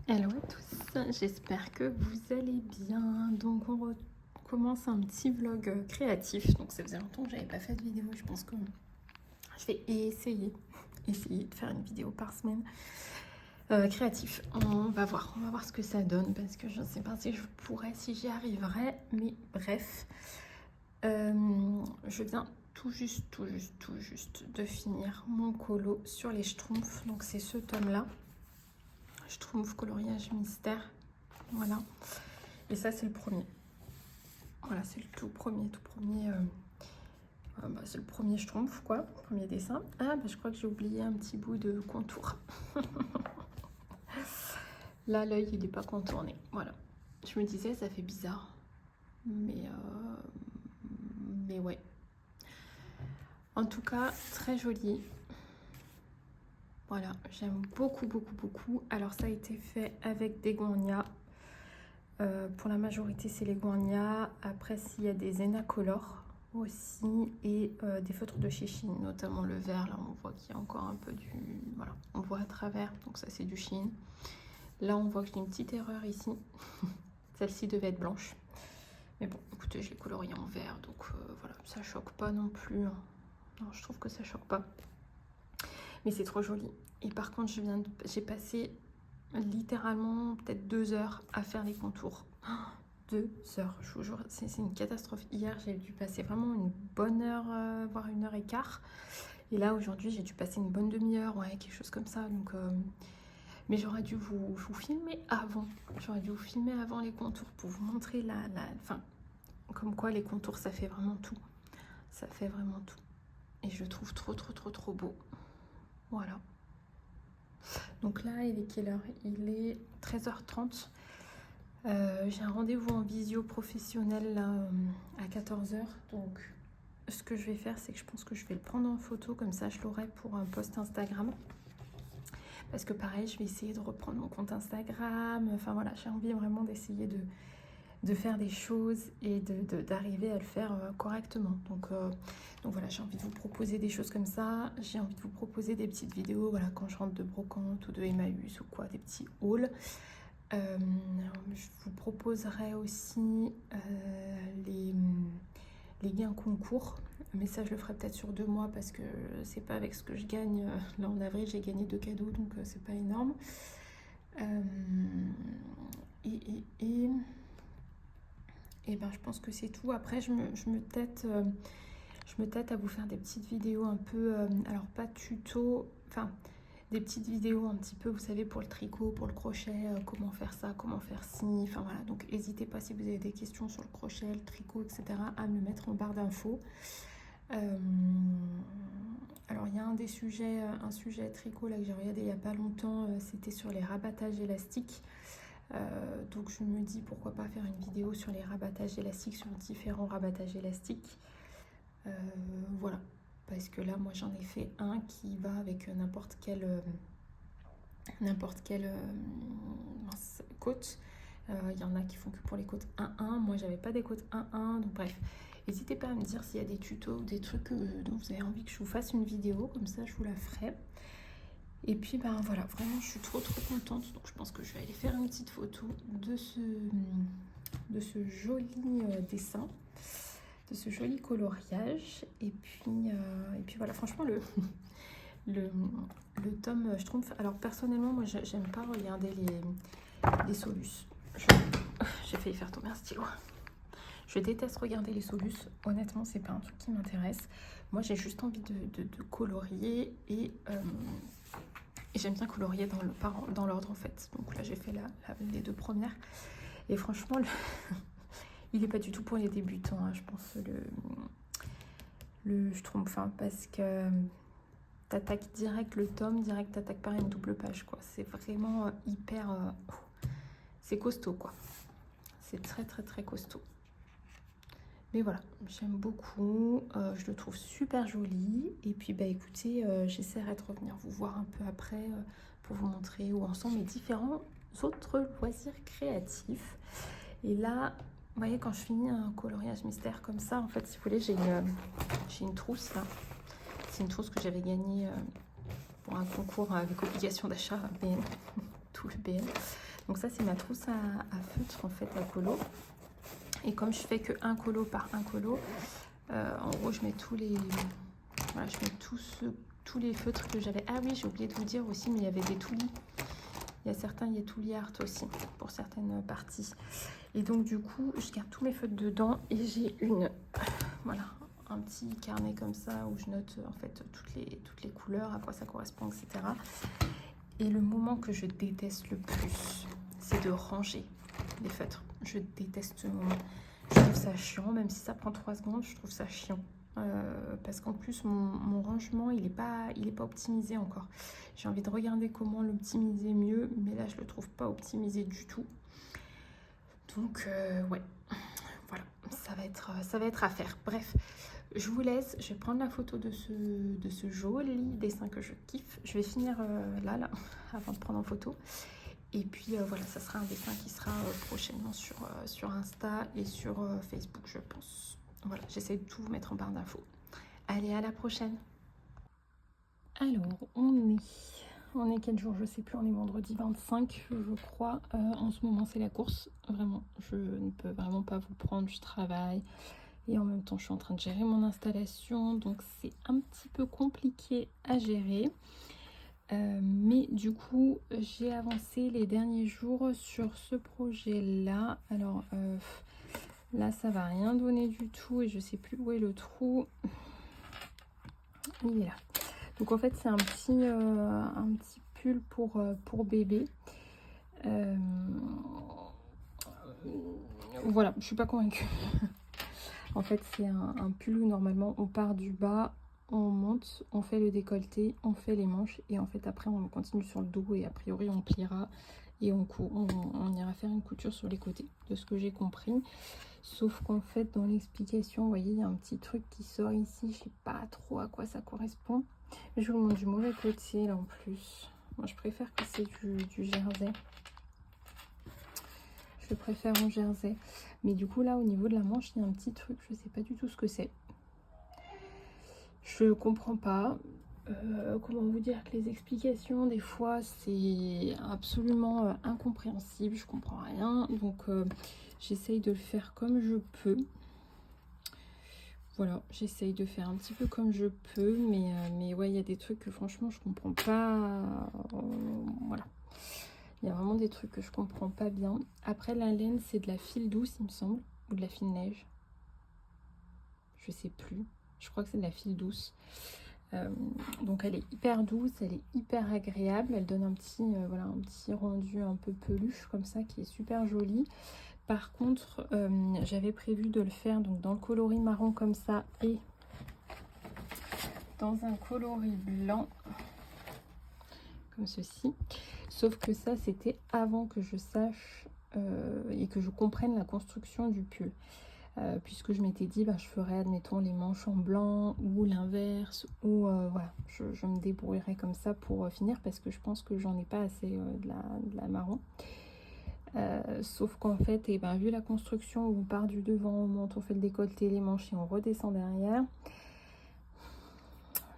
Hello à tous, j'espère que vous allez bien. Donc on recommence un petit vlog créatif. Donc ça faisait longtemps que j'avais pas fait de vidéo. Je pense que je vais essayer de faire une vidéo par semaine créatif. On va voir ce que ça donne parce que je ne sais pas si je pourrais, si j'y arriverais. Mais bref, je viens tout juste de finir mon colo sur les Schtroumpfs. Donc c'est ce tome-là. Schtroumpf coloriage mystère, voilà, et ça c'est le premier, voilà, c'est le tout premier c'est le premier Schtroumpf, quoi, premier dessin. Ah bah je crois que j'ai oublié un petit bout de contour. Là l'œil il est pas contourné, voilà, je me disais ça fait bizarre, mais ouais, en tout cas très joli. Voilà, j'aime beaucoup. Alors ça a été fait avec des Gournia. Pour la majorité c'est les Gournia. Après s'il y a des Enacolor aussi et des feutres de chez Chine, notamment le vert. Là on voit qu'il y a encore un peu du... Voilà, on voit à travers, donc ça c'est du Chine. Là on voit que j'ai une petite erreur ici. Celle-ci devait être blanche. Mais bon, écoutez, je l'ai coloriée en vert, donc voilà, ça choque pas non plus. Non, je trouve que ça choque pas. Mais c'est trop joli. Et par contre, j'ai passé littéralement peut-être 2 heures à faire les contours. 2 heures, je vous jure, c'est une catastrophe. Hier, j'ai dû passer vraiment une bonne heure, voire 1 heure et quart. Et là, aujourd'hui, j'ai dû passer une bonne demi-heure, ouais, quelque chose comme ça. Donc, mais j'aurais dû vous filmer avant. J'aurais dû vous filmer avant les contours pour vous montrer enfin, comme quoi les contours, ça fait vraiment tout. Ça fait vraiment tout. Et je le trouve trop beau. Voilà. Donc là, il est quelle heure? Il est 13h30. J'ai un rendez-vous en visio professionnel là, à 14h. Donc ce que je vais faire, c'est que je pense que je vais le prendre en photo. Comme ça, je l'aurai pour un post Instagram. Parce que pareil, je vais essayer de reprendre mon compte Instagram. Enfin voilà, j'ai envie vraiment d'essayer de faire des choses et d'arriver à le faire correctement. Donc voilà, j'ai envie de vous proposer des choses comme ça. J'ai envie de vous proposer des petites vidéos, voilà, quand je rentre de brocante ou de Emmaüs ou quoi, des petits hauls. Je vous proposerai aussi les gains concours, mais ça je le ferai peut-être sur 2 mois parce que c'est pas avec ce que je gagne. Là en avril j'ai gagné 2 cadeaux, donc c'est pas énorme. Et ben je pense que c'est tout. Après je me tâte à vous faire des petites vidéos un peu, alors pas tuto, enfin des petites vidéos un petit peu, vous savez, pour le tricot, pour le crochet, comment faire ça, comment faire ci, enfin voilà. Donc n'hésitez pas, si vous avez des questions sur le crochet, le tricot, etc., à me le mettre en barre d'infos. Alors il y a un sujet tricot là que j'ai regardé il n'y a pas longtemps, c'était sur les rabattages élastiques. Donc je me dis pourquoi pas faire une vidéo sur les rabattages élastiques, sur différents rabattages élastiques. Voilà, parce que là moi j'en ai fait un qui va avec n'importe quelle côte. Il y en a qui font que pour les côtes 1-1, moi j'avais pas des côtes 1-1, donc bref, n'hésitez pas à me dire s'il y a des tutos ou des trucs dont vous avez envie que je vous fasse une vidéo, comme ça je vous la ferai. Et puis ben voilà, vraiment je suis trop contente, donc je pense que je vais aller faire une petite photo de ce joli dessin, de ce joli coloriage. Et puis voilà, franchement le tome Schtroumpf, alors personnellement moi j'aime pas regarder les solus. J'ai failli faire tomber un stylo. Je déteste regarder les solus, honnêtement c'est pas un truc qui m'intéresse. Moi j'ai juste envie de colorier et j'aime bien colorier dans l'ordre en fait. Donc là j'ai fait les 2 premières et franchement il est pas du tout pour les débutants, hein, je pense, le Schtroumpf, hein, parce que t'attaques direct le tome, direct t'attaques par une double page, quoi. C'est vraiment hyper... c'est costaud, quoi. C'est très costaud. Mais voilà, j'aime beaucoup, je le trouve super joli. Et puis bah écoutez, j'essaierai de revenir vous voir un peu après pour vous montrer où en sont mes différents autres loisirs créatifs. Et là, vous voyez, quand je finis un coloriage mystère comme ça, en fait, si vous voulez, j'ai une trousse là. C'est une trousse que j'avais gagnée pour un concours avec obligation d'achat BN, tout le BN. Donc ça, c'est ma trousse à feutre en fait, à colo. Et comme je fais que un colo par un colo, en gros, je mets tous les, voilà, je mets tous les feutres que j'avais. Ah oui, j'ai oublié de vous dire aussi, mais il y avait des toulis. Il y a certains Yetuli Art aussi, pour certaines parties. Et donc, du coup, je garde tous mes feutres dedans et j'ai voilà, un petit carnet comme ça où je note en fait toutes les couleurs, à quoi ça correspond, etc. Et le moment que je déteste le plus, c'est de ranger les feutres. Je déteste, je trouve ça chiant, même si ça prend 3 secondes, je trouve ça chiant. Parce qu'en plus mon rangement il est pas optimisé encore. J'ai envie de regarder comment l'optimiser mieux, mais là je le trouve pas optimisé du tout. Donc ouais, voilà, ça va être à faire. Bref, je vous laisse, je vais prendre la photo de ce joli dessin que je kiffe. Je vais finir là avant de prendre en photo. Et puis voilà, ça sera un dessin qui sera prochainement sur Insta et sur Facebook, je pense. Voilà, j'essaie de tout vous mettre en barre d'infos. Allez, à la prochaine. Alors, on est quel jour? Je sais plus, on est vendredi 25, je crois. En ce moment, c'est la course. Vraiment, je ne peux vraiment pas vous prendre du travail. Et en même temps, je suis en train de gérer mon installation. Donc, c'est un petit peu compliqué à gérer. Mais du coup, j'ai avancé les derniers jours sur ce projet-là. Alors, là, ça va rien donner du tout et je sais plus où est le trou. Il est là. Donc, en fait, c'est un petit pull pour bébé. Voilà, je suis pas convaincue. En fait, c'est un pull où normalement on part du bas, on monte, on fait le décolleté, on fait les manches et en fait après on continue sur le dos et a priori on pliera et on ira faire une couture sur les côtés, de ce que j'ai compris. Sauf qu'en fait dans l'explication, vous voyez, il y a un petit truc qui sort ici, je sais pas trop à quoi ça correspond. Je vous montre du mauvais côté là en plus. Moi je préfère que c'est du jersey. Je préfère en jersey. Mais du coup là au niveau de la manche, il y a un petit truc, je sais pas du tout ce que c'est. Je comprends pas. Comment vous dire que les explications des fois c'est absolument incompréhensible, je comprends rien, donc j'essaye de le faire comme je peux. Voilà, j'essaye de faire un petit peu comme je peux, mais ouais, il y a des trucs que franchement je comprends pas. Voilà, il y a vraiment des trucs que je comprends pas bien. Après, la laine c'est de la file douce il me semble, ou de la file neige, je sais plus, je crois que c'est de la file douce. Donc elle est hyper douce, elle est hyper agréable, elle donne un petit rendu un peu peluche comme ça qui est super joli. Par contre j'avais prévu de le faire donc dans le coloris marron comme ça et dans un coloris blanc comme ceci, sauf que ça c'était avant que je sache et que je comprenne la construction du pull. Puisque je m'étais dit je ferais admettons les manches en blanc ou l'inverse ou voilà, je me débrouillerai comme ça pour finir parce que je pense que j'en ai pas assez de la marron. Sauf qu'en fait vu la construction où on part du devant, on monte, on fait le décolleté, les manches et on redescend derrière,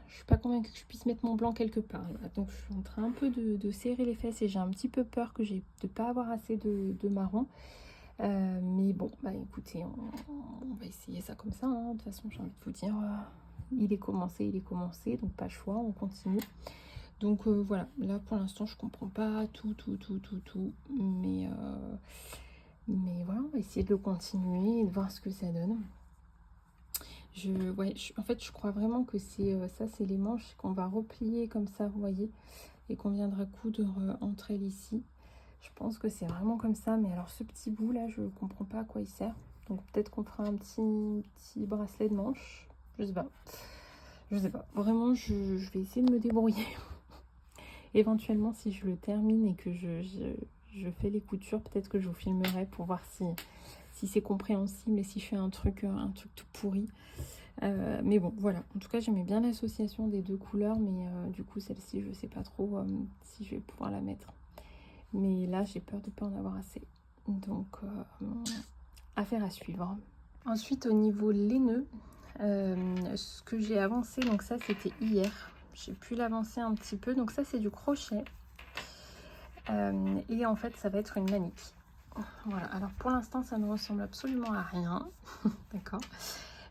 je suis pas convaincue que je puisse mettre mon blanc quelque part là. Donc je suis en train un peu de serrer les fesses et j'ai un petit peu peur que de pas avoir assez de marron. Mais bon, écoutez, on va essayer ça comme ça, hein. De toute façon, j'ai envie de vous dire, il est commencé, donc pas le choix, on continue. Donc voilà, là pour l'instant, je comprends pas tout, mais voilà, on va essayer de le continuer et de voir ce que ça donne. En fait, je crois vraiment que c'est ça, c'est les manches qu'on va replier comme ça, vous voyez, et qu'on viendra coudre entre elles ici. Je pense que c'est vraiment comme ça, mais alors ce petit bout là, je comprends pas à quoi il sert. Donc peut-être qu'on fera un petit bracelet de manche. Je sais pas. Vraiment, je vais essayer de me débrouiller. Éventuellement, si je le termine et que je fais les coutures, peut-être que je vous filmerai pour voir si c'est compréhensible et si je fais un truc tout pourri. Mais bon, voilà. En tout cas, j'aimais bien l'association des deux couleurs, mais du coup, celle-ci, je sais pas trop si je vais pouvoir la mettre. Mais là, j'ai peur de ne pas en avoir assez. Donc, affaire à suivre. Ensuite, au niveau laineux, ce que j'ai avancé, donc ça, c'était hier. j'ai pu l'avancer un petit peu. Donc ça c'est du crochet. Et en fait ça va être une manique. Voilà, alors pour l'instant ça ne ressemble absolument à rien. D'accord,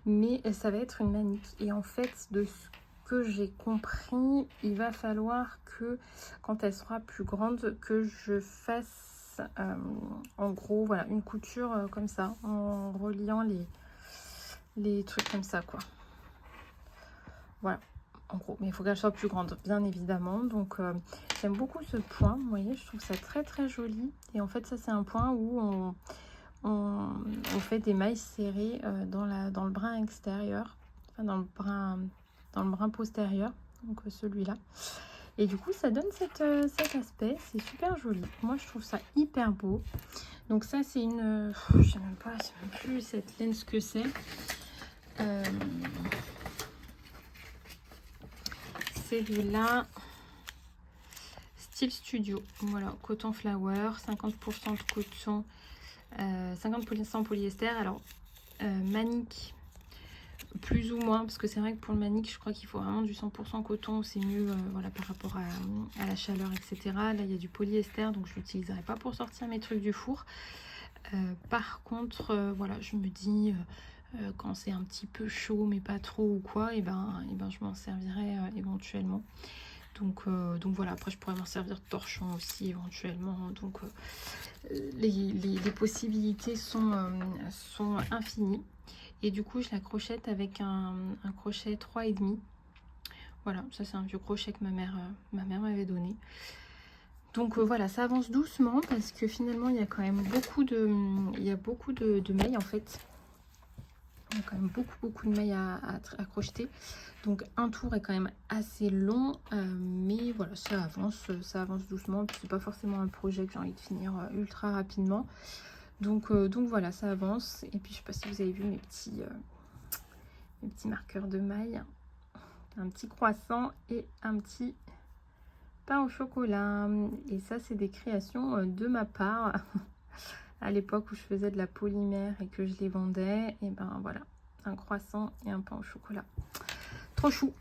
mais ça va être une manique. Et en fait de ce que j'ai compris, il va falloir que quand elle sera plus grande, que je fasse en gros voilà une couture comme ça, en reliant les trucs comme ça quoi. Voilà, en gros, mais il faut qu'elle soit plus grande, bien évidemment. Donc j'aime beaucoup ce point, vous voyez, je trouve ça très très joli. Et en fait ça c'est un point où on fait des mailles serrées dans le brin extérieur, enfin dans le brin postérieur, donc celui-là. Et du coup ça donne cet aspect, c'est super joli. Moi je trouve ça hyper beau. Donc ça c'est une, je sais même pas, je sais même plus cette laine ce que c'est. Celui-là, Style Studio, voilà, coton flower, 50% de coton, 50% polyester. Alors manique plus ou moins, parce que c'est vrai que pour le manique je crois qu'il faut vraiment du 100% coton, c'est mieux voilà, par rapport à la chaleur, etc. Là il y a du polyester, donc je l'utiliserai pas pour sortir mes trucs du four. Par contre voilà, je me dis quand c'est un petit peu chaud mais pas trop ou quoi, et ben je m'en servirai éventuellement. Donc voilà, après je pourrais m'en servir de torchon aussi éventuellement. Donc les possibilités sont infinies. Et du coup je la crochette avec un crochet 3,5. Voilà, ça c'est un vieux crochet que ma mère m'avait donné. Donc voilà, ça avance doucement parce que finalement il y a quand même beaucoup de mailles en fait. Il y a quand même beaucoup de mailles à crocheter. Donc un tour est quand même assez long, mais voilà, ça avance doucement. C'est pas forcément un projet que j'ai envie de finir ultra rapidement. Donc voilà, ça avance. Et puis je sais pas si vous avez vu mes petits marqueurs de mailles. Un petit croissant et un petit pain au chocolat. Et ça c'est des créations de ma part. À l'époque où je faisais de la polymère et que je les vendais, et ben voilà, un croissant et un pain au chocolat. Trop chou.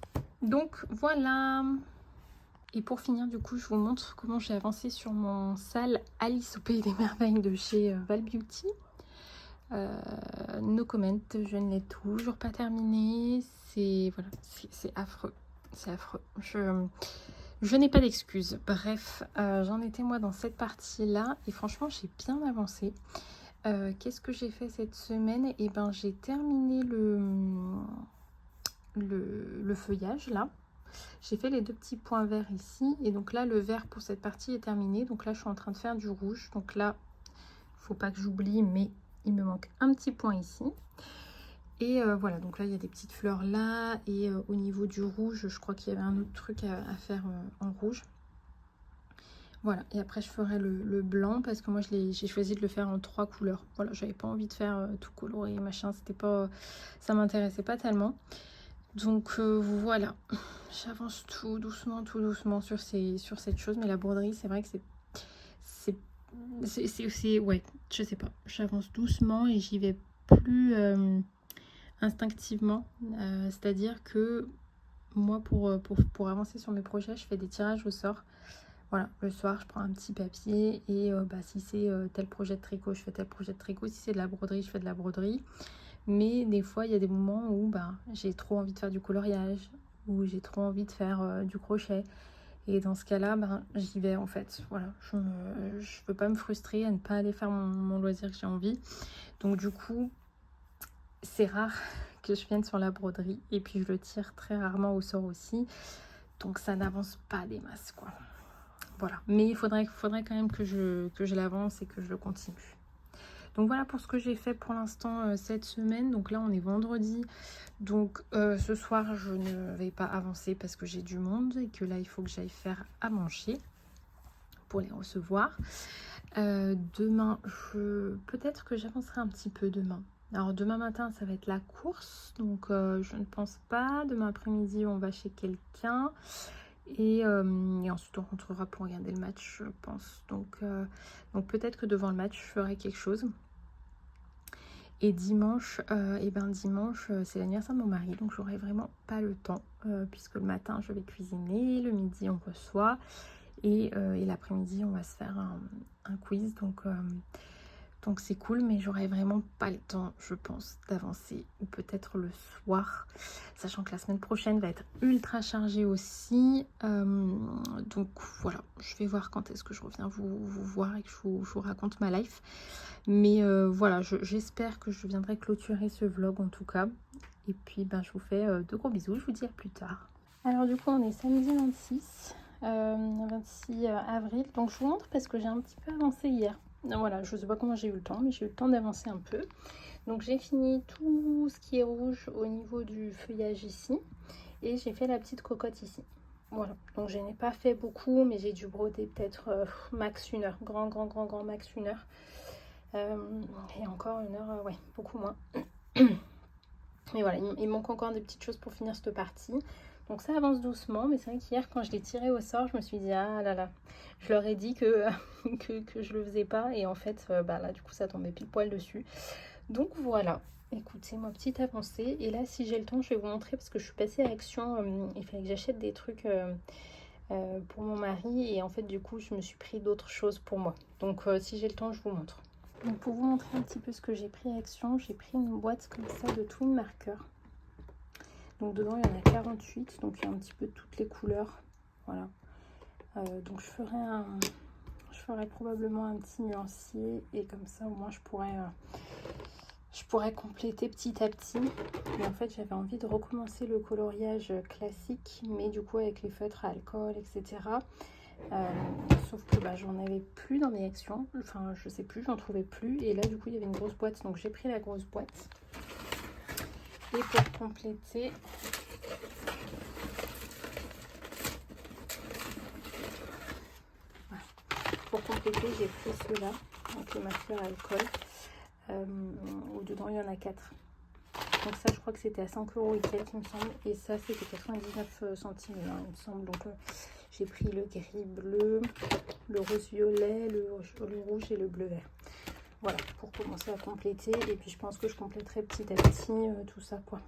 Donc voilà. Et pour finir, du coup, je vous montre comment j'ai avancé sur mon sale Alice au Pays des Merveilles de chez Val Beauty. No comment, je ne l'ai toujours pas terminé. C'est voilà, c'est affreux. C'est affreux. Je n'ai pas d'excuses. Bref, j'en étais moi dans cette partie-là. Et franchement, j'ai bien avancé. Qu'est-ce que j'ai fait cette semaine? Et ben j'ai terminé le feuillage là. J'ai fait les deux petits points verts ici. Et donc là, le vert pour cette partie est terminé. Donc là, je suis en train de faire du rouge. Donc là, il faut pas que j'oublie, mais il me manque un petit point ici. Et voilà, donc là, il y a des petites fleurs là. Et au niveau du rouge, je crois qu'il y avait un autre truc à faire en rouge. Voilà, et après je ferai le blanc parce que moi j'ai choisi de le faire en 3 couleurs. Voilà, j'avais pas envie de faire tout coloré, machin, c'était pas, ça m'intéressait pas tellement. Donc voilà, j'avance tout doucement sur cette chose, mais la broderie, c'est vrai que c'est ouais, je sais pas, j'avance doucement et j'y vais plus instinctivement, c'est-à-dire que moi pour avancer sur mes projets, je fais des tirages au sort. Voilà, le soir, je prends un petit papier et si c'est tel projet de tricot, je fais tel projet de tricot. Si c'est de la broderie, je fais de la broderie. Mais des fois, il y a des moments où j'ai trop envie de faire du coloriage, ou j'ai trop envie de faire du crochet. Et dans ce cas-là, j'y vais en fait. Voilà, je veux pas me frustrer à ne pas aller faire mon loisir que j'ai envie. Donc du coup, c'est rare que je vienne sur la broderie. Et puis, je le tire très rarement au sort aussi. Donc ça n'avance pas des masses, quoi. Voilà, mais il faudrait quand même que je l'avance et que je le continue. Donc voilà pour ce que j'ai fait pour l'instant cette semaine. Donc là on est vendredi, donc ce soir je ne vais pas avancer parce que j'ai du monde et que là il faut que j'aille faire à manger pour les recevoir. Demain, peut-être que j'avancerai un petit peu demain. Alors demain matin ça va être la course, donc je ne pense pas. Demain après-midi on va chez quelqu'un. Et ensuite on rentrera pour regarder le match, je pense. Donc peut-être que devant le match je ferai quelque chose. Et dimanche, c'est l'anniversaire de mon mari, donc j'aurai vraiment pas le temps, puisque le matin je vais cuisiner, le midi on reçoit, et l'après-midi on va se faire un quiz, donc c'est cool, mais j'aurai vraiment pas le temps, je pense, d'avancer, ou peut-être le soir, sachant que la semaine prochaine va être ultra chargée aussi. Donc voilà, je vais voir quand est-ce que je reviens vous voir et que je vous raconte ma life. Mais voilà, j'espère que je viendrai clôturer ce vlog en tout cas. Et puis je vous fais de gros bisous, je vous dis à plus tard. Alors du coup on est samedi 26 avril, donc je vous montre parce que j'ai un petit peu avancé hier. Voilà, je sais pas comment j'ai eu le temps, mais j'ai eu le temps d'avancer un peu. Donc j'ai fini tout ce qui est rouge au niveau du feuillage ici, et j'ai fait la petite cocotte ici. Voilà, donc je n'ai pas fait beaucoup, mais j'ai dû broder peut-être max 1 heure, grand max 1 heure. Et encore 1 heure, ouais, beaucoup moins. Mais voilà, il manque encore des petites choses pour finir cette partie. Donc ça avance doucement, mais c'est vrai qu'hier quand je l'ai tiré au sort, je me suis dit ah là là, je leur ai dit que, que je le faisais pas, et en fait là du coup ça tombait pile poil dessus. Donc voilà, écoutez, ma petite avancée. Et là si j'ai le temps je vais vous montrer, parce que je suis passée à Action, il fallait que j'achète des trucs pour mon mari, et en fait du coup je me suis pris d'autres choses pour moi. Donc si j'ai le temps je vous montre. Donc pour vous montrer un petit peu ce que j'ai pris à Action, j'ai pris une boîte comme ça de twin markers. Donc dedans il y en a 48, donc il y a un petit peu toutes les couleurs. Voilà. Donc je ferai probablement un petit nuancier, et comme ça au moins je pourrais compléter petit à petit. Mais en fait j'avais envie de recommencer le coloriage classique, mais du coup avec les feutres à alcool, etc. Sauf que j'en avais plus dans mes Actions, enfin je sais plus, j'en trouvais plus, et là du coup il y avait une grosse boîte, donc j'ai pris la grosse boîte. Et pour compléter, j'ai pris ceux-là, donc le marqueur alcool, où dedans il y en a 4. Donc ça je crois que c'était à 5 € et quelques il me semble, et ça c'était 99 centimes il me semble. Donc j'ai pris le gris bleu, le rose violet, le rouge et le bleu vert. Voilà, pour commencer à compléter, et puis je pense que je compléterai petit à petit tout ça quoi.